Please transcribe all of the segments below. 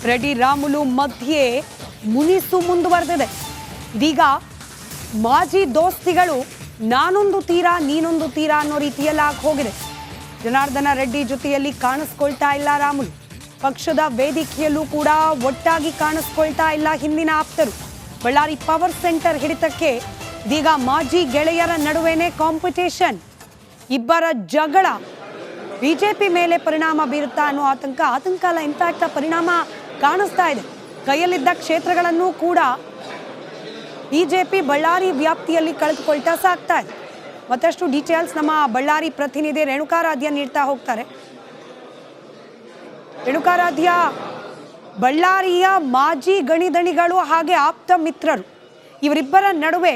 ರೆಡ್ಡಿ ರಾಮುಲು ಮಧ್ಯೆ ಮುನಿಸು ಮುಂದುವರೆದಿದೆ. ಇದೀಗ ಮಾಜಿ ದೋಸ್ತಿಗಳು ನಾನೊಂದು ತೀರ ನೀನೊಂದು ತೀರ ಅನ್ನೋ ರೀತಿಯಲ್ಲಿ ಆಗಿ ಹೋಗಿದೆ. ಜನಾರ್ದನ ರೆಡ್ಡಿ ಜೊತೆಯಲ್ಲಿ ಕಾಣಿಸ್ಕೊಳ್ತಾ ಇಲ್ಲ ರಾಮುಲು. ಪಕ್ಷದ ವೇದಿಕೆಯಲ್ಲೂ ಕೂಡ ಒಟ್ಟಾಗಿ ಕಾಣಿಸ್ಕೊಳ್ತಾ ಇಲ್ಲ ಹಿಂದಿನ ಆಪ್ತರು. ಬಳ್ಳಾರಿ ಪವರ್ ಸೆಂಟರ್ ಹಿಡಿತಕ್ಕೆ ಇದೀಗ ಮಾಜಿ ಗೆಳೆಯರ ನಡುವೆನೇ ಕಾಂಪಿಟೇಷನ್. ಇಬ್ಬರ ಜಗಳ ಬಿಜೆಪಿ ಮೇಲೆ ಪರಿಣಾಮ ಬೀರುತ್ತಾ ಅನ್ನೋ ಆತಂಕ ಅಲ್ಲ, ಇಂಪ್ಯಾಕ್ಟ್ ಪರಿಣಾಮ ಕಾಣಿಸ್ತಾ ಇದೆ. ಕೈಯಲ್ಲಿದ್ದ ಕ್ಷೇತ್ರಗಳನ್ನು ಕೂಡ ಬಿಜೆಪಿ ಬಳ್ಳಾರಿ ವ್ಯಾಪ್ತಿಯಲ್ಲಿ ಕಳೆದುಕೊಳ್ತಾ ಸಾಗ್ತಾ ಇದೆ. ಮತ್ತಷ್ಟು ಡೀಟೇಲ್ಸ್ ನಮ್ಮ ಬಳ್ಳಾರಿ ಪ್ರತಿನಿಧಿ ರೇಣುಕಾರಾಧ್ಯ ನೀಡ್ತಾ ಹೋಗ್ತಾರೆ. ರೇಣುಕಾರಾಧ್ಯ, ಬಳ್ಳಾರಿಯ ಮಾಜಿ ಗಣಿದಣಿಗಳು ಹಾಗೆ ಆಪ್ತ ಮಿತ್ರರು ಇವರಿಬ್ಬರ ನಡುವೆ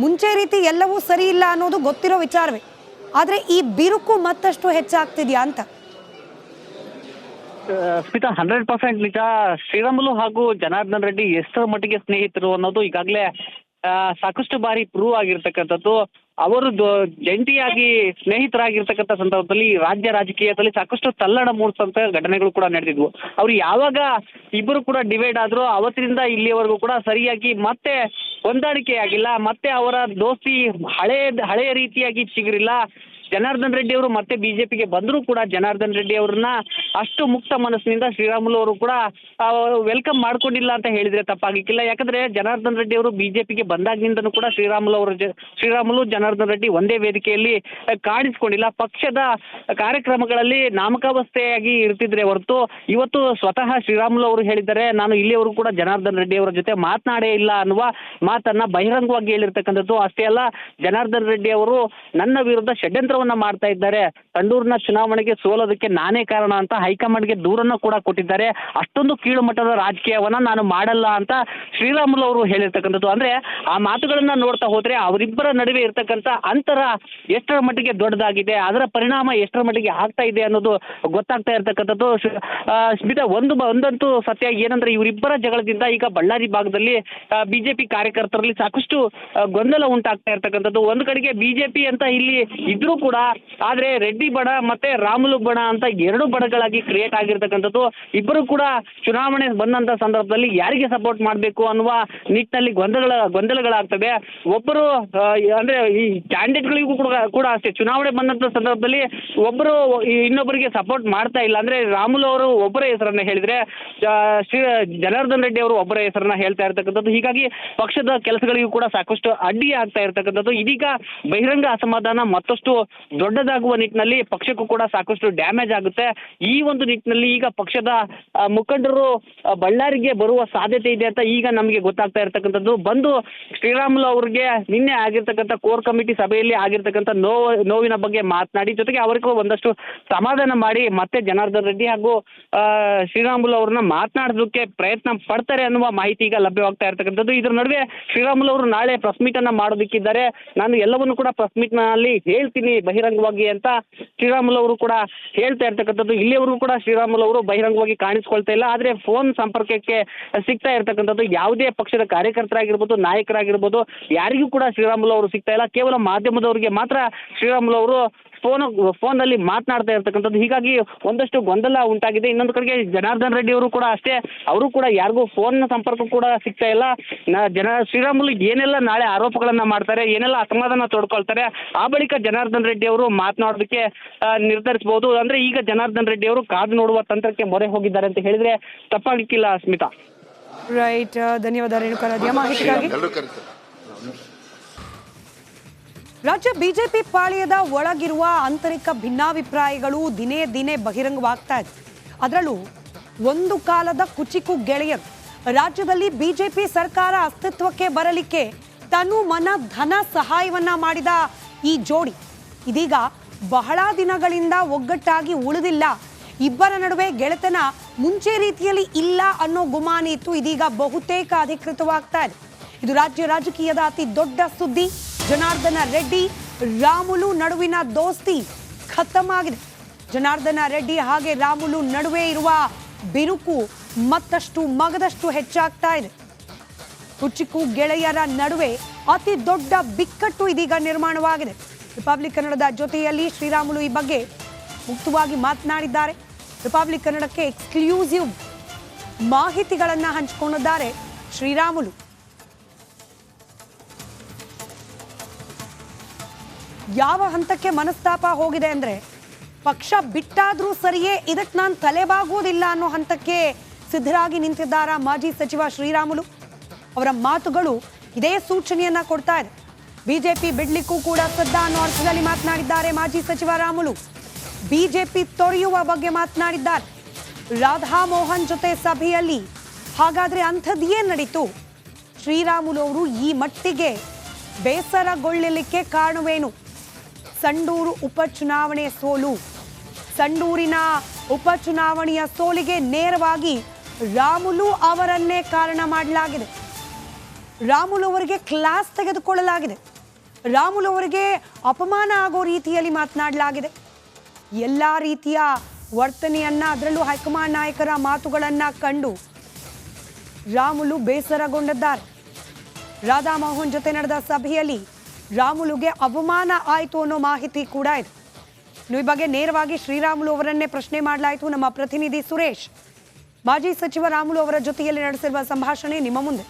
ಮುಂಚೆ ರೀತಿ ಎಲ್ಲವೂ ಸರಿ ಇಲ್ಲ ಅನ್ನೋದು ಗೊತ್ತಿರೋ ವಿಚಾರವೇ. ಆದ್ರೆ ಈ ಬಿರುಕು ಮತ್ತಷ್ಟು ಹೆಚ್ಚಾಗ್ತಿದ್ಯಾ ಅಂತ? ಸ್ಮಿತಾ, 100% ನಿಜ. ಶ್ರೀರಾಮುಲು ಹಾಗೂ ಜನಾರ್ದನ್ ರೆಡ್ಡಿ ಎಷ್ಟರ ಮಟ್ಟಿಗೆ ಸ್ನೇಹಿತರು ಅನ್ನೋದು ಈಗಾಗಲೇ ಸಾಕಷ್ಟು ಬಾರಿ ಪ್ರೂವ್ ಆಗಿರ್ತಕ್ಕಂಥದ್ದು. ಅವರು ಜಂಟಿಯಾಗಿ ಸ್ನೇಹಿತರಾಗಿರ್ತಕ್ಕಂಥ ಸಂದರ್ಭದಲ್ಲಿ ರಾಜ್ಯ ರಾಜಕೀಯದಲ್ಲಿ ಸಾಕಷ್ಟು ತಲ್ಲಣ ಮೂಡಿಸಂತ ಘಟನೆಗಳು ಕೂಡ ನಡೆದಿದ್ವು. ಅವ್ರು ಯಾವಾಗ ಇಬ್ಬರು ಕೂಡ ಡಿವೈಡ್ ಆದ್ರು ಅವತ್ತಿನಿಂದ ಇಲ್ಲಿಯವರೆಗೂ ಕೂಡ ಸರಿಯಾಗಿ ಮತ್ತೆ ಹೊಂದಾಣಿಕೆ ಆಗಿಲ್ಲ. ಮತ್ತೆ ಅವರ ದೋಸ್ತಿ ಹಳೆಯ ರೀತಿಯಾಗಿ ಚಿಗುರಿಲ್ಲ. ಜನಾರ್ದನ್ ರೆಡ್ಡಿ ಅವರು ಮತ್ತೆ ಬಿಜೆಪಿಗೆ ಬಂದರೂ ಕೂಡ ಜನಾರ್ದನ್ ರೆಡ್ಡಿ ಅವ್ರನ್ನ ಅಷ್ಟು ಮುಕ್ತ ಮನಸ್ಸಿನಿಂದ ಶ್ರೀರಾಮುಲು ಅವರು ಕೂಡ ವೆಲ್ಕಮ್ ಮಾಡ್ಕೊಂಡಿಲ್ಲ ಅಂತ ಹೇಳಿದ್ರೆ ತಪ್ಪಾಗಿಕ್ಕಿಲ್ಲ. ಯಾಕಂದ್ರೆ ಜನಾರ್ದನ್ ರೆಡ್ಡಿ ಅವರು ಬಿಜೆಪಿಗೆ ಬಂದಾಗಿನಿಂದನೂ ಕೂಡ ಶ್ರೀರಾಮುಲು ಜನಾರ್ದನ್ ರೆಡ್ಡಿ ಒಂದೇ ವೇದಿಕೆಯಲ್ಲಿ ಕಾಣಿಸ್ಕೊಂಡಿಲ್ಲ. ಪಕ್ಷದ ಕಾರ್ಯಕ್ರಮಗಳಲ್ಲಿ ನಾಮಕಾವಸ್ಥೆಯಾಗಿ ಇರ್ತಿದ್ರೆ ಹೊರತು ಇವತ್ತು ಸ್ವತಃ ಶ್ರೀರಾಮುಲು ಅವರು ಹೇಳಿದ್ದಾರೆ, ನಾನು ಇಲ್ಲಿಯವರು ಕೂಡ ಜನಾರ್ದನ್ ರೆಡ್ಡಿ ಅವರ ಜೊತೆ ಮಾತನಾಡೇ ಇಲ್ಲ ಅನ್ನುವ ಮಾತನ್ನ ಬಹಿರಂಗವಾಗಿ ಹೇಳಿರ್ತಕ್ಕಂಥದ್ದು. ಅಷ್ಟೇ ಅಲ್ಲ, ಜನಾರ್ದನ್ ರೆಡ್ಡಿ ಅವರು ನನ್ನ ವಿರುದ್ಧ ಷಡ್ಯಂತ್ರ ಮಾಡ್ತಾ ಇದ್ದಾರೆ, ತಂಡೂರಿನ ಚುನಾವಣೆಗೆ ಸೋಲೋದಕ್ಕೆ ನಾನೇ ಕಾರಣ ಅಂತ ಹೈಕಮಾಂಡ್ಗೆ ದೂರನ್ನ ಕೂಡ ಕೊಟ್ಟಿದ್ದಾರೆ. ಅಷ್ಟೊಂದು ಕೀಳು ಮಟ್ಟದ ರಾಜಕೀಯವನ್ನ ನಾನು ಮಾಡಲ್ಲ ಅಂತ ಶ್ರೀರಾಮುಲು ಅವರು ಹೇಳಿರ್ತಕ್ಕಂಥದ್ದು. ಅಂದ್ರೆ ಆ ಮಾತುಗಳನ್ನ ನೋಡ್ತಾ ಹೋದ್ರೆ ಅವರಿಬ್ಬರ ನಡುವೆ ಇರ್ತಕ್ಕಂಥ ಅಂತರ ಎಷ್ಟರ ಮಟ್ಟಿಗೆ ದೊಡ್ಡದಾಗಿದೆ, ಅದರ ಪರಿಣಾಮ ಎಷ್ಟರ ಮಟ್ಟಿಗೆ ಆಗ್ತಾ ಇದೆ ಅನ್ನೋದು ಗೊತ್ತಾಗ್ತಾ ಇರ್ತಕ್ಕಂಥದ್ದು. ಸ್ಮಿತಾ, ಒಂದಂತೂ ಸತ್ಯ ಏನಂದ್ರೆ ಇವರಿಬ್ಬರ ಜಗಳದಿಂದ ಈಗ ಬಳ್ಳಾರಿ ಭಾಗದಲ್ಲಿ ಬಿಜೆಪಿ ಕಾರ್ಯಕರ್ತರಲ್ಲಿ ಸಾಕಷ್ಟು ಗೊಂದಲ ಉಂಟಾಗ್ತಾ ಇರ್ತಕ್ಕಂಥದ್ದು. ಒಂದು ಕಡೆಗೆ ಬಿಜೆಪಿ ಅಂತ ಇಲ್ಲಿ ಇದ್ರೂ ಕೂಡ ಆದ್ರೆ ರೆಡ್ಡಿ ಬಣ ಮತ್ತೆ ರಾಮುಲು ಬಣ ಅಂತ ಎರಡು ಬಣಗಳಾಗಿ ಕ್ರಿಯೇಟ್ ಆಗಿರ್ತಕ್ಕಂಥದ್ದು. ಇಬ್ಬರು ಕೂಡ ಚುನಾವಣೆ ಬಂದಂತ ಸಂದರ್ಭದಲ್ಲಿ ಯಾರಿಗೆ ಸಪೋರ್ಟ್ ಮಾಡಬೇಕು ಅನ್ನುವ ನಿಟ್ಟಿನಲ್ಲಿ ಗೊಂದಲಗಳಾಗ್ತದೆ. ಒಬ್ಬರು ಅಂದ್ರೆ ಈ ಕ್ಯಾಂಡಿಡೇಟ್ಗಳಿಗೂ ಕೂಡ ಅಷ್ಟೇ, ಚುನಾವಣೆ ಬಂದಂತ ಸಂದರ್ಭದಲ್ಲಿ ಒಬ್ಬರು ಇನ್ನೊಬ್ಬರಿಗೆ ಸಪೋರ್ಟ್ ಮಾಡ್ತಾ ಇಲ್ಲ. ಅಂದ್ರೆ ರಾಮುಲು ಅವರು ಒಬ್ಬರ ಹೆಸರನ್ನ ಹೇಳಿದ್ರೆ ಜನಾರ್ದನ್ ರೆಡ್ಡಿ ಅವರು ಒಬ್ಬರ ಹೆಸರನ್ನ ಹೇಳ್ತಾ ಇರ್ತಕ್ಕಂಥದ್ದು. ಹೀಗಾಗಿ ಪಕ್ಷದ ಕೆಲಸಗಳಿಗೂ ಕೂಡ ಸಾಕಷ್ಟು ಅಡ್ಡಿ ಆಗ್ತಾ ಇರ್ತಕ್ಕಂಥದ್ದು. ಇದೀಗ ಬಹಿರಂಗ ಅಸಮಾಧಾನ ಮತ್ತಷ್ಟು ದೊಡ್ಡದಾಗುವ ನಿಟ್ಟಿನಲ್ಲಿ ಪಕ್ಷಕ್ಕೂ ಕೂಡ ಸಾಕಷ್ಟು ಡ್ಯಾಮೇಜ್ ಆಗುತ್ತೆ. ಈ ಒಂದು ನಿಟ್ಟಿನಲ್ಲಿ ಈಗ ಪಕ್ಷದ ಮುಖಂಡರು ಬಳ್ಳಾರಿಗೆ ಬರುವ ಸಾಧ್ಯತೆ ಇದೆ ಅಂತ ಈಗ ನಮಗೆ ಗೊತ್ತಾಗ್ತಾ ಇರ್ತಕ್ಕಂಥದ್ದು. ಬಂದು ಶ್ರೀರಾಮುಲು ಅವರಿಗೆ ನಿನ್ನೆ ಆಗಿರ್ತಕ್ಕಂಥ ಕೋರ್ ಕಮಿಟಿ ಸಭೆಯಲ್ಲಿ ಆಗಿರ್ತಕ್ಕಂಥ ನೋವಿನ ಬಗ್ಗೆ ಮಾತನಾಡಿ ಜೊತೆಗೆ ಅವರಿಗೂ ಒಂದಷ್ಟು ಸಮಾಧಾನ ಮಾಡಿ ಮತ್ತೆ ಜನಾರ್ದನ್ ರೆಡ್ಡಿ ಹಾಗೂ ಶ್ರೀರಾಮುಲು ಅವ್ರನ್ನ ಮಾತನಾಡೋದಕ್ಕೆ ಪ್ರಯತ್ನ ಪಡ್ತಾರೆ ಅನ್ನುವ ಮಾಹಿತಿ ಈಗ ಲಭ್ಯವಾಗ್ತಾ ಇರ್ತಕ್ಕಂಥದ್ದು. ಇದರ ನಡುವೆ ಶ್ರೀರಾಮುಲು ಅವರು ನಾಳೆ ಪ್ರೆಸ್ ಮೀಟ್ ಅನ್ನ ಮಾಡೋದಕ್ಕಿದ್ದಾರೆ. ನಾನು ಎಲ್ಲವನ್ನು ಕೂಡ ಪ್ರೆಸ್ ಮೀಟ್ ನಲ್ಲಿ ಹೇಳ್ತೀನಿ ಬಹಿರಂಗವಾಗಿ ಅಂತ ಶ್ರೀರಾಮುಲು ಅವರು ಕೂಡ ಹೇಳ್ತಾ ಇರ್ತಕ್ಕಂಥದ್ದು. ಇಲ್ಲಿಯವರೆಗೂ ಕೂಡ ಶ್ರೀರಾಮುಲು ಅವರು ಬಹಿರಂಗವಾಗಿ ಕಾಣಿಸ್ಕೊಳ್ತಾ ಇಲ್ಲ. ಆದ್ರೆ ಫೋನ್ ಸಂಪರ್ಕಕ್ಕೆ ಸಿಗ್ತಾ ಇರ್ತಕ್ಕಂಥದ್ದು. ಯಾವುದೇ ಪಕ್ಷದ ಕಾರ್ಯಕರ್ತರಾಗಿರ್ಬೋದು, ನಾಯಕರಾಗಿರ್ಬೋದು, ಯಾರಿಗೂ ಕೂಡ ಶ್ರೀರಾಮುಲು ಅವರು ಸಿಗ್ತಾ ಇಲ್ಲ. ಕೇವಲ ಮಾಧ್ಯಮದವರಿಗೆ ಮಾತ್ರ ಶ್ರೀರಾಮುಲು ಅವರು ಫೋನ್ ನಲ್ಲಿ ಮಾತನಾಡ್ತಾ ಇರ್ತಕ್ಕಂಥದ್ದು. ಹೀಗಾಗಿ ಒಂದಷ್ಟು ಗೊಂದಲ ಉಂಟಾಗಿದೆ. ಇನ್ನೊಂದು ಕಡೆಗೆ ಜನಾರ್ದನ್ ರೆಡ್ಡಿ ಅವರು ಕೂಡ ಅಷ್ಟೇ, ಅವರು ಕೂಡ ಯಾರಿಗೂ ಫೋನ್ ಸಂಪರ್ಕ ಕೂಡ ಸಿಗ್ತಾ ಇಲ್ಲ. ಶ್ರೀರಾಮುಲು ಏನೆಲ್ಲ ನಾಳೆ ಆರೋಪಗಳನ್ನ ಮಾಡ್ತಾರೆ, ಏನೆಲ್ಲ ಅಸಮಾಧಾನ ತೋಡ್ಕೊಳ್ತಾರೆ, ಆ ಬಳಿಕ ಜನಾರ್ದನ್ ರೆಡ್ಡಿ ಅವರು ಮಾತನಾಡೋದಕ್ಕೆ ನಿರ್ಧರಿಸಬಹುದು. ಅಂದ್ರೆ ಈಗ ಜನಾರ್ದನ್ ರೆಡ್ಡಿ ಅವರು ಕಾದು ನೋಡುವ ತಂತ್ರಕ್ಕೆ ಮೊರೆ ಹೋಗಿದ್ದಾರೆ ಅಂತ ಹೇಳಿದ್ರೆ ತಪ್ಪಾಗಲಿಕ್ಕಿಲ್ಲ. ಸ್ಮಿತಾ, ರೈಟ್, ಧನ್ಯವಾದ ರೇಣುಕಾರಾಧ್ಯ ಮಾಹಿತಿಗಾಗಿ. ರಾಜ್ಯ ಬಿಜೆಪಿ ಪಾಳ್ಯದ ಒಳಗಿರುವ ಆಂತರಿಕ ಭಿನ್ನಾಭಿಪ್ರಾಯಗಳು ದಿನೇ ದಿನೇ ಬಹಿರಂಗವಾಗ್ತಾ ಇದೆ. ಅದರಲ್ಲೂ ಒಂದು ಕಾಲದ ಕುಚಿಕು ಗೆಳೆಯರು ರಾಜ್ಯದಲ್ಲಿ ಬಿಜೆಪಿ ಸರ್ಕಾರ ಅಸ್ತಿತ್ವಕ್ಕೆ ಬರಲಿಕ್ಕೆ ತನು ಮನ ಧನ ಸಹಾಯವನ್ನ ಮಾಡಿದ ಈ ಜೋಡಿ ಇದೀಗ ಬಹಳ ದಿನಗಳಿಂದ ಒಗ್ಗಟ್ಟಾಗಿ ಉಳಿದಿಲ್ಲ. ಇಬ್ಬರ ನಡುವೆ ಗೆಳೆತನ ಮುಂಚೆ ರೀತಿಯಲ್ಲಿ ಇಲ್ಲ ಅನ್ನೋ ಗುಮಾನಿ ಇತ್ತು, ಇದೀಗ ಬಹುತೇಕ ಅಧಿಕೃತವಾಗ್ತಾ ಇದೆ. ಇದು ರಾಜ್ಯ ರಾಜಕೀಯದ ಅತಿ ದೊಡ್ಡ ಸುದ್ದಿ. ಜನಾರ್ದನ ರೆಡ್ಡಿ ರಾಮುಲು ನಡುವಿನ ದೋಸ್ತಿ ಖತಮ್ ಆಗಿದೆ. ಜನಾರ್ದನ ರೆಡ್ಡಿ ಹಾಗೆ ರಾಮುಲು ನಡುವೆ ಇರುವ ಬಿರುಕು ಮತ್ತಷ್ಟು ಮಗದಷ್ಟು ಹೆಚ್ಚಾಗ್ತಾ ಇದೆ. ಕುಚಿಕು ಗೆಳೆಯರ ನಡುವೆ ಅತಿ ದೊಡ್ಡ ಬಿಕ್ಕಟ್ಟು ಇದೀಗ ನಿರ್ಮಾಣವಾಗಿದೆ. ರಿಪಬ್ಲಿಕ್ ಕನ್ನಡದ ಜೊತೆಯಲ್ಲಿ ಶ್ರೀರಾಮುಲು ಈ ಬಗ್ಗೆ ಮುಕ್ತವಾಗಿ ಮಾತನಾಡಿದ್ದಾರೆ. ರಿಪಬ್ಲಿಕ್ ಕನ್ನಡಕ್ಕೆ ಎಕ್ಸ್ಕ್ಲೂಸಿವ್ ಮಾಹಿತಿಗಳನ್ನ ಹಂಚಿಕೊಂಡಿದ್ದಾರೆ ಶ್ರೀರಾಮುಲು. ಯಾವ ಹಂತಕ್ಕೆ ಮನಸ್ತಾಪ ಹೋಗಿದೆ ಅಂದ್ರೆ ಪಕ್ಷ ಬಿಟ್ಟಾದ್ರೂ ಸರಿಯೇ ಇದಕ್ಕೆ ನಾನು ತಲೆಬಾಗುವುದಿಲ್ಲ ಅನ್ನೋ ಹಂತಕ್ಕೆ ಸಿದ್ಧರಾಗಿ ನಿಂತಿದ್ದಾರ ಮಾಜಿ ಸಚಿವ ಶ್ರೀರಾಮುಲು. ಅವರ ಮಾತುಗಳು ಇದೇ ಸೂಚನೆಯನ್ನ ಕೊಡ್ತಾ ಇದೆ. ಬಿಜೆಪಿ ಬಿಡ್ಲಿಕ್ಕೂ ಕೂಡ ಸದ್ದ ಅನ್ನೋ ಅರ್ಥದಲ್ಲಿ ಮಾತನಾಡಿದ್ದಾರೆ ಮಾಜಿ ಸಚಿವ ರಾಮುಲು. ಬಿಜೆಪಿ ತೊರೆಯುವ ಬಗ್ಗೆ ಮಾತನಾಡಿದ್ದಾರೆ. ರಾಧಾ ಮೋಹನ್ ಜೊತೆ ಸಭೆಯಲ್ಲಿ ಹಾಗಾದ್ರೆ ಅಂಥದ್ದೇನ್ ನಡೀತು? ಶ್ರೀರಾಮುಲು ಅವರು ಈ ಮಟ್ಟಿಗೆ ಬೇಸರಗೊಳ್ಳಲಿಕ್ಕೆ ಕಾರಣವೇನು? ಸಂಡೂರು ಉಪಚುನಾವಣೆ ಸೋಲು, ಸಂಡೂರಿನ ಉಪಚುನಾವಣೆಯ ಸೋಲಿಗೆ ನೇರವಾಗಿ ರಾಮುಲು ಅವರನ್ನೇ ಕಾರಣ ಮಾಡಲಾಗಿದೆ. ರಾಮುಲು ಅವರಿಗೆ ಕ್ಲಾಸ್ ತೆಗೆದುಕೊಳ್ಳಲಾಗಿದೆ. ರಾಮುಲು ಅವರಿಗೆ ಅಪಮಾನ ಆಗೋ ರೀತಿಯಲ್ಲಿ ಮಾತನಾಡಲಾಗಿದೆ. ಎಲ್ಲ ರೀತಿಯ ವರ್ತನೆಯನ್ನ, ಅದರಲ್ಲೂ ಹೈಕಮಾಂಡ್ ನಾಯಕರ ಮಾತುಗಳನ್ನ ಕಂಡು ರಾಮುಲು ಬೇಸರಗೊಂಡಿದ್ದಾರೆ. ರಾಧಾ ಮೋಹನ್ ಜೊತೆ ನಡೆದ ಸಭೆಯಲ್ಲಿ ರಾಮುಲುಗೆ ಅವಮಾನ ಆಯಿತು ಅನ್ನೋ ಮಾಹಿತಿ ಕೂಡ ಇದೆ. ಈ ಬಗ್ಗೆ ನೇರವಾಗಿ ಶ್ರೀರಾಮುಲು ಅವರನ್ನೇ ಪ್ರಶ್ನೆ ಮಾಡಲಾಯಿತು. ನಮ್ಮ ಪ್ರತಿನಿಧಿ ಸುರೇಶ್ ಮಾಜಿ ಸಚಿವ ರಾಮುಲು ಅವರ ಜೊತೆಯಲ್ಲಿ ನಡೆಸಿರುವ ಸಂಭಾಷಣೆ ನಿಮ್ಮ ಮುಂದೆ.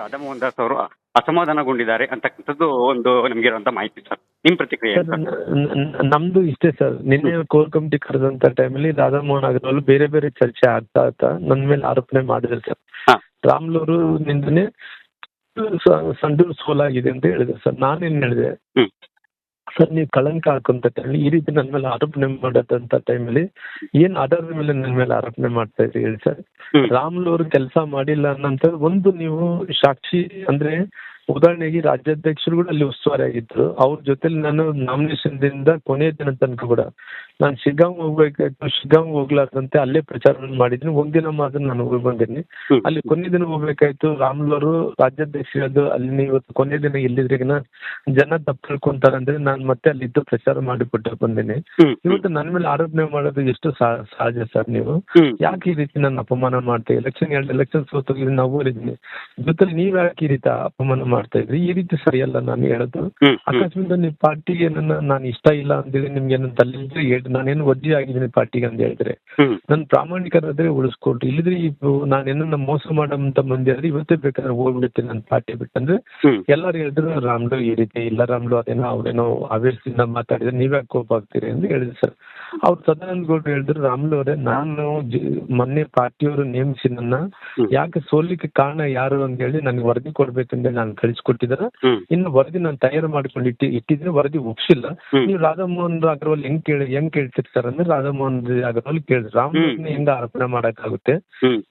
ರಾಧಾಮೋಹನ್ ದಾಸ್ ಅವರು ಅಸಮಾಧಾನಗೊಂಡಿದ್ದಾರೆ ಅಂತಕ್ಕಂಥದ್ದು ಒಂದು ನಮ್ಗಿರುವಂತ ಮಾಹಿತಿ ಸರ್. ನಿಮ್ ಪ್ರತಿಕ್ರಿಯೆ? ನಮ್ದು ಇಷ್ಟೇ ಸರ್. ನಿನ್ನೆ ಕೋರ್ ಕಮಿಟಿ ಕರೆದಂತ ಟೈಮಲ್ಲಿ ರಾಧಾಮೋಹನ್ ಅಗರ್ವಾಲ್ ಬೇರೆ ಬೇರೆ ಚರ್ಚೆ ಆಗ್ತಾ ನನ್ ಮೇಲೆ ಆರೋಪಣೆ ಮಾಡಿದ್ರು ಸರ್. ರಾಮುಲು ಅವರು ನಿಂದನೆ ಸಂಡೂರು ಸೋಲಾಗಿದೆ ಅಂತ ಹೇಳಿದ್ರು ಸರ್. ನಾನೇನ್ ಹೇಳಿದೆ ಸರ್, ನೀವು ಕಳಂಕ ಹಾಕುವಂತ ಟೈಮ್ ಈ ರೀತಿ ನನ್ನ ಮೇಲೆ ಆರೋಪಣೆ ಮಾಡದಂತ ಟೈಮಲ್ಲಿ ಏನ್ ಆಧಾರದ ಮೇಲೆ ನನ್ನ ಮೇಲೆ ಆರೋಪಣೆ ಮಾಡ್ತಾ ಇದ್ರಿ ಹೇಳಿ ಸರ್. ರಾಮುಲು ಅವರು ಕೆಲಸ ಮಾಡಿಲ್ಲ ಅನ್ನೋಂತ ಒಂದು ನೀವು ಸಾಕ್ಷಿ ಅಂದ್ರೆ, ಉದಾಹರಣೆಗೆ ರಾಜ್ಯಾಧ್ಯಕ್ಷರು ಕೂಡ ಅಲ್ಲಿ ಉಸ್ತುವಾರಿ ಆಗಿದ್ರು. ಅವ್ರ ಜೊತೆಲಿ ನಾನು ನಾಮಿನೇಷನ್ ದಿಂದ ಕೊನೆಯ ದಿನ ತನಕ ಕೂಡ ನಾನು ಶಿಗ್ಗಾಂವ್ ಹೋಗ್ಬೇಕಾಯ್ತು, ಶಿಗ್ಗಾಂವ್ ಹೋಗ್ಲಾರ್ದಂತೆ ಅಲ್ಲೇ ಪ್ರಚಾರ ಮಾಡಿದ್ದೀನಿ. ಒಂದಿನ ಮಾತ್ರ ನಾನು ಹೋಗಿ ಬಂದಿನಿ. ಅಲ್ಲಿ ಕೊನೆ ದಿನ ಹೋಗ್ಬೇಕಾಯ್ತು. ರಾಮುಲು ಅವರು ರಾಜ್ಯಾಧ್ಯಕ್ಷರದ್ದು ಅಲ್ಲಿ ಇವತ್ತು ಕೊನೆ ದಿನ ಇಲ್ಲಿದ್ರಿಗಿನ ಜನ ತಪ್ಪು ತಿಳ್ಕೊಂತಾರೆ ಅಂದ್ರೆ ನಾನು ಮತ್ತೆ ಅಲ್ಲಿದ್ದು ಪ್ರಚಾರ ಮಾಡಿಬಿಟ್ಟು ಬಂದಿನಿ. ಇವತ್ತು ನನ್ನ ಮೇಲೆ ಆರೋಪಣೆ ಮಾಡೋದು ಎಷ್ಟು ಸಹಜ ಸರ್. ನೀವು ಯಾಕೆ ಈ ರೀತಿ ನನ್ನ ಅಪಮಾನ ಮಾಡ್ತಾ ಎರಡು ಎಲೆಕ್ಷನ್ ಸೋತೋಗಿ ನಾವು ಹೋಗಿದ್ದೀನಿ ಜೊತೆಲಿ ನೀವ್ ಯಾಕೆ ಈ ರೀತಿ ಅಪಮಾನ ಮಾಡ್ತಾ ಇದ್ರಿ? ಈ ರೀತಿ ಸರಿಯಲ್ಲ ನಾನು ಹೇಳೋದು. ಅಕಸ್ಮಾತ್ ನೀವು ಪಾರ್ಟಿಗೆ ನಾನು ಇಷ್ಟ ಇಲ್ಲ ಅಂತೇಳಿ ನಿಮ್ಗೆ ಏನಂತ ಅಲ್ಲಿ ಹೇಳಿ ನಾನೇನು ವಜ್ಜಿ ಆಗಿದ್ದೀನಿ ಪಾರ್ಟಿಗೆ ಅಂತ ಹೇಳಿದ್ರೆ ನನ್ ಪ್ರಾಮಾಣಿಕರಾದ್ರೆ ಉಳಿಸ್ಕೊಟ್ರಿ. ಇಲ್ಲಿದ್ರೆ ನಾನೇನ ಮೋಸ ಮಾಡಂತ ಮಂದಿ ಆದ್ರೆ ಇವತ್ತೇ ಬೇಕಾದ್ರೆ ಹೋಗ್ಬಿಡ್ತೀನಿ ನನ್ನ ಪಾರ್ಟಿ ಬಿಟ್ಟಂದ್ರೆ ಎಲ್ಲಾರು ಹೇಳಿದ್ರು ರಾಮ್ಲು ಈ ರೀತಿ ಇಲ್ಲ, ರಾಮ್ಲು ಅದೇನೋ ಅವ್ರೇನೋ ಆವೇಶದಿಂದ ಮಾತಾಡಿದ್ರೆ ನೀವ್ಯಾಕೆ ಕೋಪ ಆಗ್ತೀರಿ ಅಂತ ಹೇಳಿದ್ರು ಸರ್. ಅವ್ರು ಸದಾನಂದ ಗೌಡ್ರು ಹೇಳಿದ್ರು, ರಾಮ್ಲು ಅವರೇ ನಾನು ಮೊನ್ನೆ ಪಾರ್ಟಿಯವರು ನೇಮಿಸಿ ನನ್ನ ಯಾಕೆ ಸೋಲಿಕ್ಕೆ ಕಾರಣ ಯಾರು ಅಂತ ಹೇಳಿ ನನಗೆ ವರದಿ ಕೊಡ್ಬೇಕಂದ್ರೆ ನಾನು ಕಳಿಸ್ಕೊಟ್ಟಿದಾರ. ಇನ್ನು ವರದಿ ನಾನು ತಯಾರು ಮಾಡ್ಕೊಂಡು ಇಟ್ಟಿದ್ರೆ ವರದಿ ಒಪ್ಸಿಲ್ಲ. ನೀವು ರಾಧಾಮೋಹನ್ ಅಗರ್ವಾಲ್ ಹೆಂಗ್ ಕೇಳ್ತಿರ್ತಾರ ಅಂದ್ರೆ ರಾಧಾಮೋಹನ್ ಅಗರ್ವಾಲ್ ಕೇಳಿದ್ರು ರಾಮನ ಹೆಂಗ ಆರೋಪಣೆ ಮಾಡಕ್ಕಾಗುತ್ತೆ?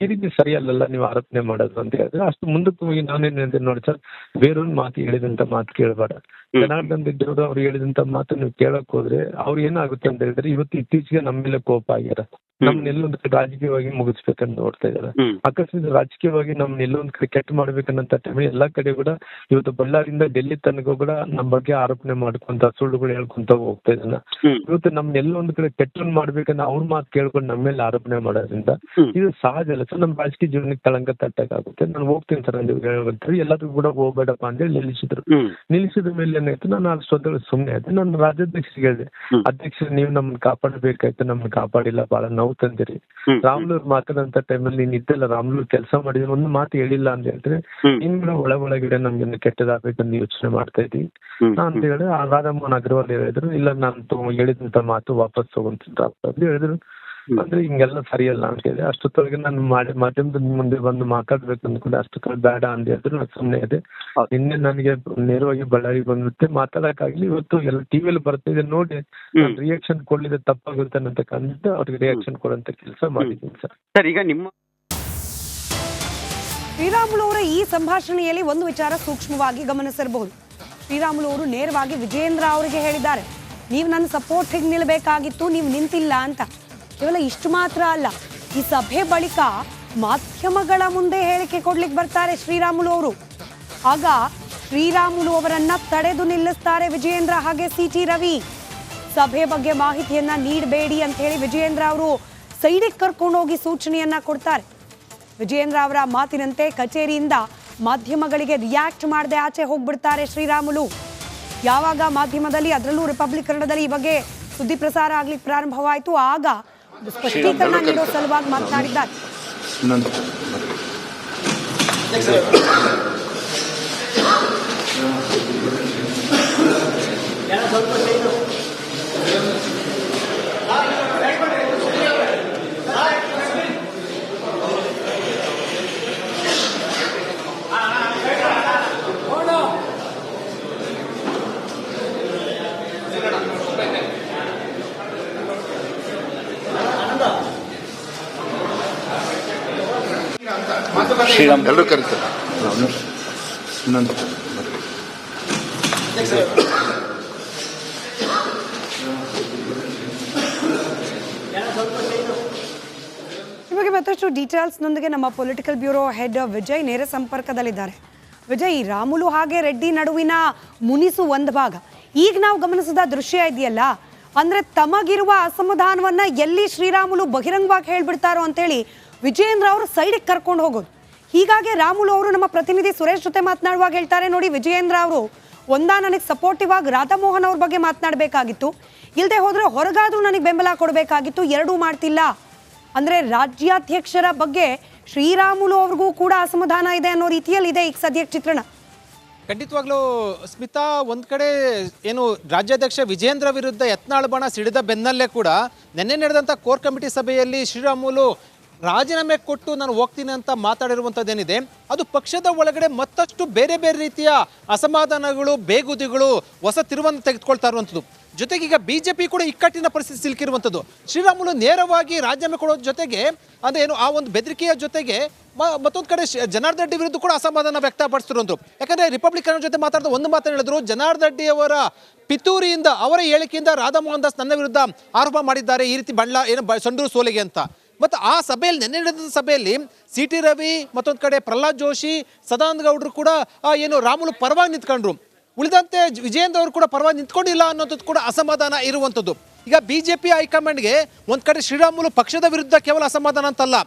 ಈ ರೀತಿ ಸರಿಯಲ್ಲ ನೀವು ಆರೋಪಣೆ ಮಾಡೋದು ಅಂತ ಹೇಳಿದ್ರೆ ಅಷ್ಟು ಮುಂದಕ್ಕೆ ಹೋಗಿ ನಾನೇನ್ ಹೇಳಿದೆ ನೋಡಿ ಸರ್, ಬೇರೊಂದು ಮಾತು ಹೇಳಿದಂತ ಮಾತು ಕೇಳಬೇಡ. ಜನಾರ್ದನ್ ರೆಡ್ಡಿ ಅವರು ಅವ್ರು ಹೇಳಿದಂತ ಮಾತು ನೀವು ಕೇಳಕ್ ಹೋದ್ರೆ ಅವ್ರು ಏನಾಗುತ್ತೆ ಅಂತ ಹೇಳಿದ್ರೆ ಇವತ್ತು ಇತ್ತೀಚೆಗೆ ನಮ್ಮ ಮೇಲೆ ಕೋಪ ಆಗ್ಯಾರ. ನಮ್ನ ಎಲ್ಲೊಂದ್ ಕಡೆ ರಾಜಕೀಯವಾಗಿ ಮುಗಿಸ್ಬೇಕಂತ ನೋಡ್ತಾ ಇದಾರೆ. ಅಕಸ್ಮಾತ್ ರಾಜಕೀಯವಾಗಿ ನಮ್ನ ಎಲ್ಲೊಂದ್ ಕಡೆ ಕೆಟ್ಟ ಮಾಡ್ಬೇಕನ್ನಂತ ಟೈಮ್ ಎಲ್ಲಾ ಕಡೆ ಕೂಡ ಇವತ್ತು ಬಳ್ಳಾರಿಯಿಂದ ಡೆಲ್ಲಿ ತನಕ ಕೂಡ ನಮ್ಮ ಬಗ್ಗೆ ಆರೋಪಣೆ ಮಾಡ್ಕೊಂತ ಸುಳ್ಳುಗಳು ಹೇಳ್ಕೊಂತ ಹೋಗ್ತಾ ಇದ್ದಾನ. ಇವತ್ತು ನಮ್ನ ಎಲ್ಲೊಂದ್ ಕಡೆ ಕೆಟ್ಟನ್ ಮಾಡ್ಬೇಕನ್ನ ಅವ್ರ ಮಾತು ಕೇಳ್ಕೊಂಡು ನಮ್ಮ ಮೇಲೆ ಆರೋಪಣೆ ಮಾಡೋದ್ರಿಂದ ಇದು ಸಹಜ ಅಲ್ಲ ಸರ್. ನಮ್ಮ ರಾಜಕೀಯ ಜೀವನಕ್ಕೆ ಕಳಂಕ ತಟ್ಟಕ್ಕಾಗುತ್ತೆ. ನಾನು ಹೋಗ್ತೀನಿ ಸರ್ ಅಂತ ಹೇಳ್ತಾರೆ. ಎಲ್ಲರಿಗೂ ಕೂಡ ಹೋಗ್ಬೇಡಪ್ಪ ಅಂತ ಹೇಳಿ ನಿಲ್ಲಿಸಿದ ಮೇಲೆ ಏನಾಯ್ತು, ನಾನು ಅಲ್ಲಿ ಸ್ವತಃ ಸುಮ್ಮನೆ ಆಯ್ತು. ನಾನು ರಾಜ್ಯಾಧ್ಯಕ್ಷರಿಗೆ ಹೇಳಿದೆ, ಅಧ್ಯಕ್ಷ ನೀವು ನಮ್ಮನ್ನ ಕಾಪಾಡಬೇಕಾಯ್ತು, ನಮ್ಮನ್ನ ಕಾಪಾಡಿಲ್ಲ, ಬಹಳ ನೋವು ತಂದಿರಿ. ರಾಮುಲು ಮಾತಾಡಂತ ಟೈಮಲ್ಲಿ ನೀನ್ ಇದ್ದಲ್ಲ, ರಾಮುಲು ಕೆಲಸ ಮಾಡಿದ್ರೆ ಒಂದು ಮಾತು ಹೇಳಿಲ್ಲ ಅಂತ ಹೇಳಿದ್ರೆ ನಿಮ್ ಒಳಗಡೆ ನಮ್ಗೆ ಕೆಟ್ಟದಾಗಬೇಕಂತ ಯೋಚನೆ ಮಾಡ್ತಾ ಇದ್ದೀವಿ ಅಂತ ಹೇಳಿ ರಾಧಾಮೋಹನ್ ಅಗರ್ವಾಲ್ ಹೇಳಿದ್ರು, ಇಲ್ಲ ನಾನು ಹೇಳಿದಂತ ಮಾತು ವಾಪಸ್ ತಗೊಂತ ಹೇಳಿದ್ರು. ಅಂದ್ರೆ ಹಿಂಗೆಲ್ಲ ಸರಿಯಲ್ಲ ಅಂತ ಹೇಳಿ ಅಷ್ಟೊತ್ತೊಳಗೆ ನಾನು ಮಾಧ್ಯಮದ ಮುಂದೆ ಬಂದು ಮಾತಾಡ್ಬೇಕು ಅಂದ್ಕೊಂಡು ಅಷ್ಟೊತ್ತೊಳಗೆ ಬೇಡ ಅಂತ ಹೇಳಿದ್ರು ನಾನು ಸುಮ್ಮನೆ ಇದೆ. ನಿನ್ನೆ ನನಗೆ ನೇರವಾಗಿ ಬಳ್ಳಾರಿಗೆ ಬಂದ್ಬಿಟ್ಟೆ ಮಾತಾಡಕ್ಕಾಗ್ಲಿ. ಇವತ್ತು ಎಲ್ಲ ಟಿವಿಯಲ್ಲಿ ಬರ್ತಿದೆ ನೋಡಿ ನಾನು ರಿಯಾಕ್ಷನ್ ಕೊಡ್ಲಿದೆ ತಪ್ಪಾಗುತ್ತೆ ಅಂತ ಕಂಡು ಅವ್ರಿಗೆ ರಿಯಾಕ್ಷನ್ ಕೊಡೋಂತ ಕೆಲಸ ಮಾಡಿದ್ದೀನಿ ಸರ್. ಸರ್ ಈಗ ನಿಮ್ಮ ಶ್ರೀರಾಮುಲು ಅವರ ಈ ಸಂಭಾಷಣೆಯಲ್ಲಿ ಒಂದು ವಿಚಾರ ಸೂಕ್ಷ್ಮವಾಗಿ ಗಮನಿಸಿರಬಹುದು. ಶ್ರೀರಾಮುಲು ಅವರು ನೇರವಾಗಿ ವಿಜಯೇಂದ್ರ ಅವರಿಗೆ ಹೇಳಿದ್ದಾರೆ, ನೀವು ನನ್ನ ಸಪೋರ್ಟಿಗೆ ನಿಲ್ಲಬೇಕಾಗಿತ್ತು, ನೀವು ನಿಂತಿಲ್ಲ ಅಂತ. ಕೇವಲ ಇಷ್ಟು ಮಾತ್ರ ಅಲ್ಲ, ಈ ಸಭೆ ಬಳಿಕ ಮಾಧ್ಯಮಗಳ ಮುಂದೆ ಹೇಳಿಕೆ ಕೊಡ್ಲಿಕ್ಕೆ ಬರ್ತಾರೆ ಶ್ರೀರಾಮುಲು ಅವರು. ಆಗ ಶ್ರೀರಾಮುಲು ಅವರನ್ನ ತಡೆದು ನಿಲ್ಲಿಸ್ತಾರೆ ವಿಜಯೇಂದ್ರ ಹಾಗೆ ಸಿಟಿ ರವಿ. ಸಭೆ ಬಗ್ಗೆ ಮಾಹಿತಿಯನ್ನ ನೀಡಬೇಡಿ ಅಂತ ಹೇಳಿ ವಿಜಯೇಂದ್ರ ಅವರು ಸೈಡಿಗೆ ಕರ್ಕೊಂಡೋಗಿ ಸೂಚನೆಯನ್ನ ಕೊಡ್ತಾರೆ. ವಿಜಯೇಂದ್ರ ಅವರ ಮಾತಿನಂತೆ ಕಚೇರಿಯಿಂದ ಮಾಧ್ಯಮಗಳಿಗೆ ರಿಯಾಕ್ಟ್ ಮಾಡದೆ ಆಚೆ ಹೋಗ್ಬಿಡ್ತಾರೆ ಶ್ರೀರಾಮುಲು. ಯಾವಾಗ ಮಾಧ್ಯಮದಲ್ಲಿ, ಅದರಲ್ಲೂ ರಿಪಬ್ಲಿಕ್ ಕನ್ನಡದಲ್ಲಿ ಈ ಬಗ್ಗೆ ಸುದ್ದಿ ಪ್ರಸಾರ ಆಗ್ಲಿಕ್ಕೆ ಪ್ರಾರಂಭವಾಯಿತು. ಆಗ ಒಂದು ಸ್ಪಷ್ಟೀಕರಣ ನೀಡೋ ಸಲುವಾಗಿ ಮಾತನಾಡಿದ್ದಾರೆ. ಶ್ರೀರಾಮ್ ಎಲ್ಲರೂ ಕರೀತಾರೆ. ಇನ್ನೊಂದು ಈ ಬಗ್ಗೆ ಮತ್ತಷ್ಟು ಡೀಟೇಲ್ಸ್ನೊಂದಿಗೆ ನಮ್ಮ ಪೊಲಿಟಿಕಲ್ ಬ್ಯೂರೋ ಹೆಡ್ ವಿಜಯ್ ನೇರ ಸಂಪರ್ಕದಲ್ಲಿದ್ದಾರೆ. ವಿಜಯ್, ರಾಮುಲು ಹಾಗೆ ರೆಡ್ಡಿ ನಡುವಿನ ಮುನಿಸು ಒಂದು ಭಾಗ. ಈಗ ನಾವು ಗಮನಿಸಿದ ದೃಶ್ಯ ಇದೆಯಲ್ಲ, ಅಂದ್ರೆ ತಮಗಿರುವ ಅಸಮಾಧಾನವನ್ನ ಎಲ್ಲಿ ಶ್ರೀರಾಮುಲು ಬಹಿರಂಗವಾಗಿ ಹೇಳ್ಬಿಡ್ತಾರೋ ಅಂತೇಳಿ ವಿಜಯೇಂದ್ರ ಅವರು ಸೈಡಿಗೆ ಕರ್ಕೊಂಡು ಹೋಗೋದು. ಹೀಗಾಗಿ ರಾಮುಲು ಅವರು ನಮ್ಮ ಪ್ರತಿನಿಧಿ ಸುರೇಶ್ ಜೊತೆ ಮಾತನಾಡುವಾಗ ಹೇಳ್ತಾರೆ, ನೋಡಿ ವಿಜಯೇಂದ್ರ ಅವರು ನನಗೆ ಸಪೋರ್ಟಿವ್ ಆಗಿ ರಾಧಾಮೋಹನ್ ಅವ್ರ ಬಗ್ಗೆ ಮಾತನಾಡಬೇಕಾಗಿತ್ತು, ಇಲ್ಲದೆ ಹೋದ್ರೆ ಹೊರಗಾದ್ರೂ ನನಗೆ ಬೆಂಬಲ ಕೊಡಬೇಕಾಗಿತ್ತು, ಎರಡೂ ಮಾಡ್ತಿಲ್ಲ. ಅಂದ್ರೆ ರಾಜ್ಯಾಧ್ಯಕ್ಷರ ಬಗ್ಗೆ ಶ್ರೀರಾಮುಲು ಅವ್ರಿಗೂ ಕೂಡ ಅಸಮಾಧಾನ ಇದೆ ಅನ್ನೋ ರೀತಿಯಲ್ಲಿ ಇದೆ ಈಗ ಸದ್ಯಕ್ಕೆ ಚಿತ್ರಣ. ಖಂಡಿತವಾಗ್ಲೂ ಸ್ಮಿತಾ, ಒಂದು ಕಡೆ ಏನು ರಾಜ್ಯಾಧ್ಯಕ್ಷ ವಿಜೇಂದ್ರ ವಿರುದ್ಧ ಯತ್ನಾಳ್ ಬಣ ಸಿಡಿದ ಬೆನ್ನಲ್ಲೇ ಕೂಡ ನಿನ್ನೆ ನಡೆದಂಥ ಕೋರ್ ಕಮಿಟಿ ಸಭೆಯಲ್ಲಿ ಶ್ರೀರಾಮುಲು ರಾಜೀನಾಮೆ ಕೊಟ್ಟು ನಾನು ಹೋಗ್ತೀನಿ ಅಂತ ಮಾತಾಡಿರುವಂಥದ್ದೇನಿದೆ, ಅದು ಪಕ್ಷದ ಒಳಗಡೆ ಮತ್ತಷ್ಟು ಬೇರೆ ಬೇರೆ ರೀತಿಯ ಅಸಮಾಧಾನಗಳು, ಬೇಗುದಿಗಳು, ಹೊಸ ತಿರುವನ್ನು ತೆಗೆದುಕೊಳ್ತಾ ಇರುವಂಥದ್ದು. ಜೊತೆಗೆ ಈಗ ಬಿಜೆಪಿ ಕೂಡ ಇಕ್ಕಟ್ಟಿನ ಪರಿಸ್ಥಿತಿ ಸಿಲುಕಿರುವಂಥದ್ದು. ಶ್ರೀರಾಮುಲು ನೇರವಾಗಿ ರಾಜೀನಾಮೆ ಕೊಡೋದ್ರ ಜೊತೆಗೆ ಅದೇನು ಆ ಒಂದು ಬೆದರಿಕೆಯ ಜೊತೆಗೆ ಮತ್ತೊಂದು ಕಡೆ ಜನಾರ್ದನ್ ರೆಡ್ಡಿ ವಿರುದ್ಧ ಕೂಡ ಅಸಮಾಧಾನ ವ್ಯಕ್ತಪಡಿಸ್ತಿರುವಂಥದ್ದು. ಯಾಕಂದರೆ ರಿಪಬ್ಲಿಕನ್ ಜೊತೆ ಮಾತಾಡಿದ ಒಂದು ಮಾತನ್ನು ಹೇಳಿದ್ರು, ಜನಾರ್ದನ್ ರೆಡ್ಡಿ ಅವರ ಪಿತೂರಿಯಿಂದ, ಅವರ ಹೇಳಿಕೆಯಿಂದ ರಾಧಾಮೋಹನ್ ದಾಸ್ ನನ್ನ ವಿರುದ್ಧ ಆರೋಪ ಮಾಡಿದ್ದಾರೆ, ಈ ರೀತಿ ಸಂಡೂರು ಸೋಲಿಗೆ ಅಂತ. ಮತ್ತು ಆ ಸಭೆಯಲ್ಲಿ ನೆನ್ನೆ ನಡೆದ ಸಭೆಯಲ್ಲಿ ಸಿ ಟಿ ರವಿ, ಮತ್ತೊಂದು ಕಡೆ ಪ್ರಹ್ಲಾದ್ ಜೋಶಿ, ಸದಾನಂದ ಗೌಡರು ಕೂಡ ಏನು ರಾಮುಲು ಪರವಾಗಿ ನಿಂತ್ಕೊಂಡ್ರು. ಉಳಿದಂತೆ ವಿಜಯೇಂದ್ರ ಅವರು ಕೂಡ ಪರವಾಗಿ ನಿಂತ್ಕೊಂಡಿಲ್ಲ ಅನ್ನೋದು ಕೂಡ ಅಸಮಾಧಾನ ಇರುವಂಥದ್ದು. ಈಗ ಬಿಜೆಪಿ ಹೈಕಮಾಂಡ್ಗೆ ಒಂದು ಕಡೆ ಶ್ರೀರಾಮುಲು ಪಕ್ಷದ ವಿರುದ್ಧ ಕೇವಲ ಅಸಮಾಧಾನ ಅಂತಲ್ಲ,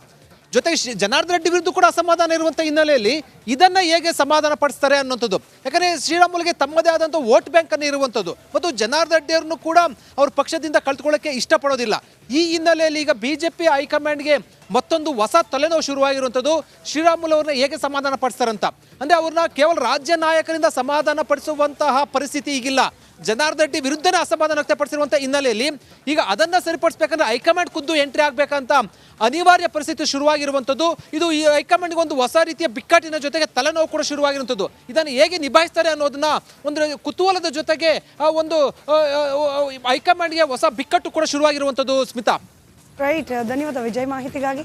ಜೊತೆಗೆ ಜನಾರ್ದನ್ ರೆಡ್ಡಿ ವಿರುದ್ಧ ಕೂಡ ಅಸಮಾಧಾನ ಇರುವಂಥ ಹಿನ್ನೆಲೆಯಲ್ಲಿ ಇದನ್ನು ಹೇಗೆ ಸಮಾಧಾನ ಪಡಿಸ್ತಾರೆ ಅನ್ನೋಂಥದ್ದು. ಯಾಕಂದರೆ ಶ್ರೀರಾಮುಲುಗೆ ತಮ್ಮದೇ ಆದಂಥ ವೋಟ್ ಬ್ಯಾಂಕನ್ನು ಇರುವಂಥದ್ದು ಮತ್ತು ಜನಾರ್ದನ್ ರೆಡ್ಡಿ ಅವ್ರನ್ನು ಕೂಡ ಅವ್ರ ಪಕ್ಷದಿಂದ ಕಳ್ಕೊಳ್ಳೋಕ್ಕೆ ಇಷ್ಟಪಡೋದಿಲ್ಲ. ಈ ಹಿನ್ನೆಲೆಯಲ್ಲಿ ಈಗ ಬಿಜೆಪಿ ಹೈಕಮಾಂಡ್ಗೆ ಮತ್ತೊಂದು ಹೊಸ ತಲೆನೋವು ಶುರುವಾಗಿರುವಂಥದ್ದು, ಶ್ರೀರಾಮುಲು ಅವ್ರನ್ನ ಹೇಗೆ ಸಮಾಧಾನ ಪಡಿಸ್ತಾರಂತ. ಅಂದರೆ ಅವ್ರನ್ನ ಕೇವಲ ರಾಜ್ಯ ನಾಯಕರಿಂದ ಸಮಾಧಾನ ಪಡಿಸುವಂತಹ ಪರಿಸ್ಥಿತಿ ಈಗಿಲ್ಲ. ಜನಾರ್ದನ್ ರೆಡ್ಡಿ ವಿರುದ್ಧನೇ ಅಸಮಾಧಾನ ವ್ಯಕ್ತಪಡಿಸಿರುವಂಥ ಹಿನ್ನೆಲೆಯಲ್ಲಿ ಈಗ ಅದನ್ನು ಸರಿಪಡಿಸಬೇಕಂದ್ರೆ ಹೈಕಮಾಂಡ್ ಖುದ್ದು ಎಂಟ್ರಿ ಆಗಬೇಕಂತ ಅನಿವಾರ್ಯ ಪರಿಸ್ಥಿತಿ ಶುರುವಾಗಿರುವಂಥದ್ದು. ಇದು ಈ ಹೈಕಮಾಂಡ್ಗೆ ಒಂದು ಹೊಸ ರೀತಿಯ ಬಿಕ್ಕಟ್ಟಿನ ಜೊತೆಗೆ ತಲೆನೋವು ಕೂಡ ಶುರುವಾಗಿರುವಂಥದ್ದು. ಇದನ್ನು ಹೇಗೆ ನಿಭಾಯಿಸ್ತಾರೆ ಅನ್ನೋದನ್ನ ಒಂದು ಕುತೂಹಲದ ಜೊತೆಗೆ ಒಂದು ಹೈಕಮಾಂಡ್ಗೆ ಹೊಸ ಬಿಕ್ಕಟ್ಟು ಕೂಡ ಶುರುವಾಗಿರುವಂಥದ್ದು. ಸ್ಮಿತಾ, ರೈಟ್, ಧನ್ಯವಾದ ವಿಜಯ್ ಮಾಹಿತಿಗಾಗಿ.